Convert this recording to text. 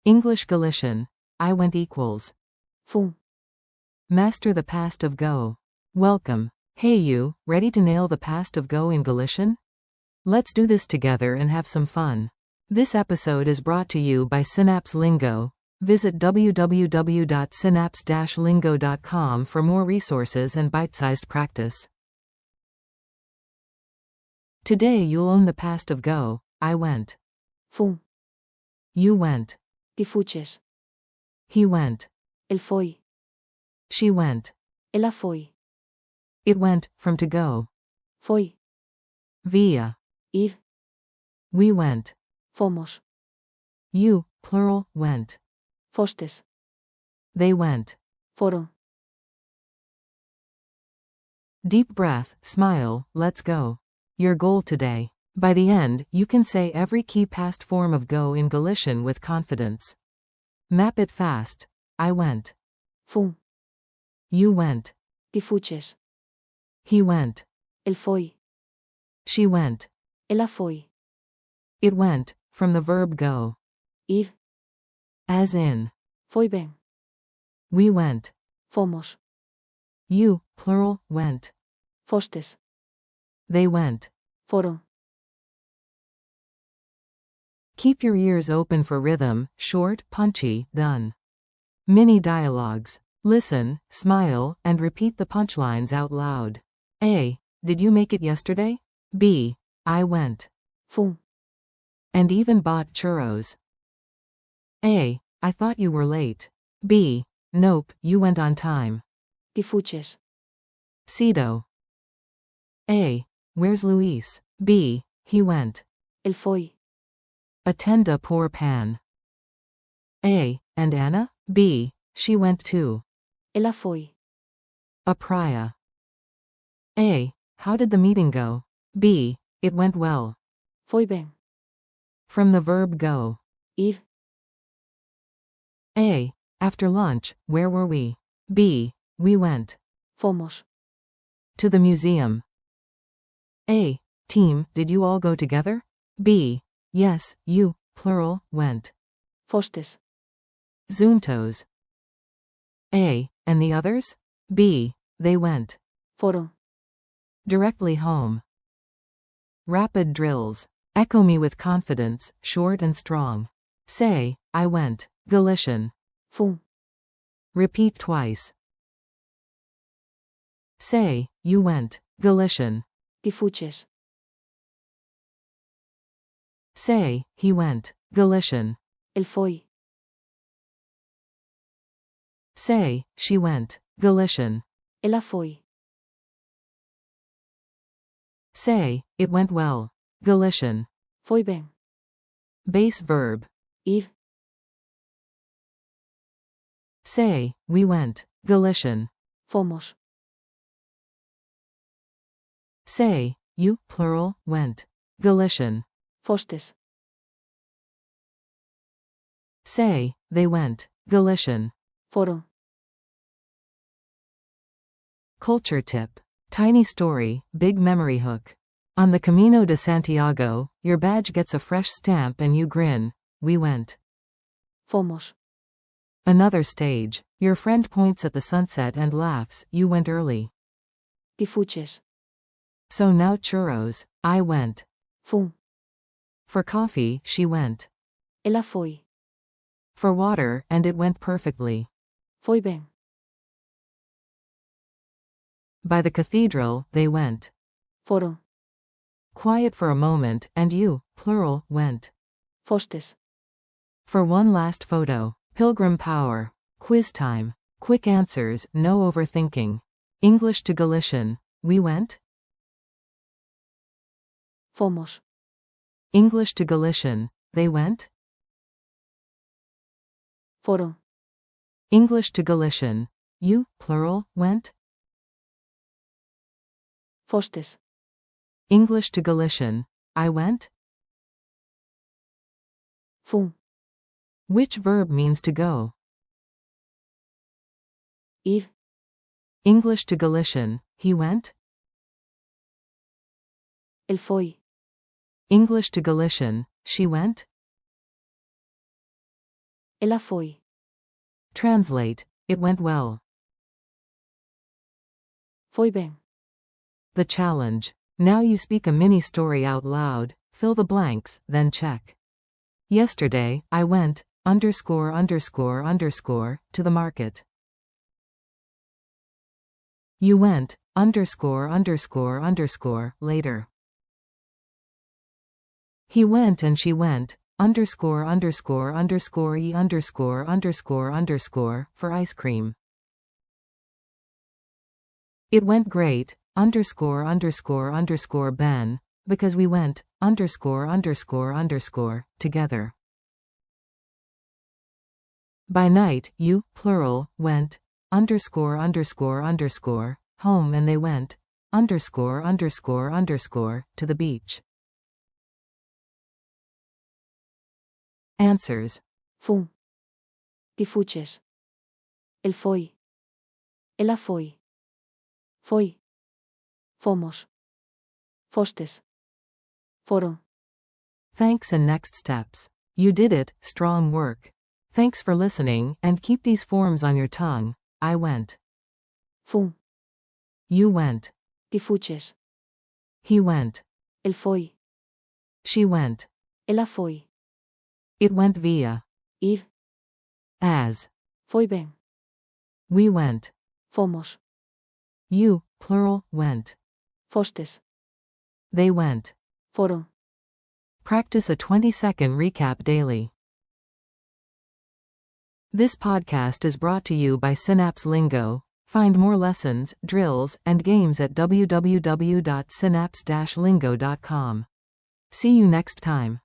English-Galician. I went equals. Fum. Master the past of go. Welcome. Hey you, ready to nail the past of go in Galician? Let's do this together and have some fun. This episode is brought to you by Synapse Lingo. Visit www.synapse-lingo.com for more resources and bite-sized practice. Today you'll own the past of go. I went. Fum. You went. Ti fuches. He went. El foi. She went. Ela foi. It went, from to go. Foi. Via. Ir. We went. Fomos. You, plural, went. Fostes. They went. Foron. Deep breath, smile, let's go. Your goal today. By the end, you can say every key past form of go in Galician with confidence. Map it fast. I went. Fum. You went. Ti fuches. He went. El foi. She went. Ela foi. It went, from the verb go. Ir. As in. Foi ben. We went. Fomos. You, plural, went. Fostes. They went. Foron. Keep your ears open for rhythm, short, punchy, done. Mini dialogues. Listen, smile, and repeat the punchlines out loud. A. Did you make it yesterday? B. I went. Fum. And even bought churros. A. I thought you were late. B. Nope, you went on time. Ti fuches. Cedo. A. Where's Luis? B. He went. El foi. Attend a poor pan. A. And Anna? B. She went too. Ela foi. A praia. A. How did the meeting go? B. It went well. Foi ben. From the verb go. Ir. A. After lunch, where were we? B. We went. Fomos. To the museum. A. Team, did you all go together? B. Yes, you, plural, went. Fostes. Juntos. A. And the others? B. They went. Foron. Directly home. Rapid drills. Echo me with confidence, short and strong. Say, I went. Galician. Fum. Repeat twice. Say, you went. Galician. Ti fuches. Say, he went. Galician. El foi. Say, she went. Galician. Ela foi. Say, it went well. Galician. Foi ben. Base verb. Ir. Say, we went. Galician. Fomos. Say, you, plural, went. Galician. Fostes. Say, they went. Galician. Foron. Culture tip. Tiny story, big memory hook. On the Camino de Santiago, your badge gets a fresh stamp and you grin. We went. Fomos. Another stage. Your friend points at the sunset and laughs. You went early. Ti fuches. So now churros. I went. Fum. For coffee, she went. Ela foi. For water, and it went perfectly. Foi ben. By the cathedral, they went. Foron. Quiet for a moment, and you, plural, went. Fostes. For one last photo. Pilgrim power. Quiz time. Quick answers, no overthinking. English to Galician. We went. Fomos. English to Galician. They went. Foron. English to Galician. You, plural, went. Fostes. English to Galician. I went. Fum. Which verb means to go? Ir. English to Galician. He went. El foi. English to Galician. She went. Ela foi. Translate, it went well. Foi bem. The challenge. Now you speak a mini story out loud, fill the blanks, then check. Yesterday, I went, ______, to the market. You went, ______, later. He went and she went, ______, for ice cream. It went great, ______, because we went, ______, together. By night, you, plural, went, ______, home and they went, ______, to the beach. Answers. Fum. Ti fuches. El foi. Ela foi. Foi. Fomos. Fostes. Foron. Thanks and next steps. You did it, strong work. Thanks for listening, and keep these forms on your tongue. I went. Fum. You went. Ti fuches. He went. El foi. She went. Ela foi. It went via. Ir. As. Foi bem. We went. Fomos. You, plural, went. Fostes. They went. Foron. Practice a 20-second recap daily. This podcast is brought to you by Synapse Lingo. Find more lessons, drills, and games at www.synapse-lingo.com. See you next time.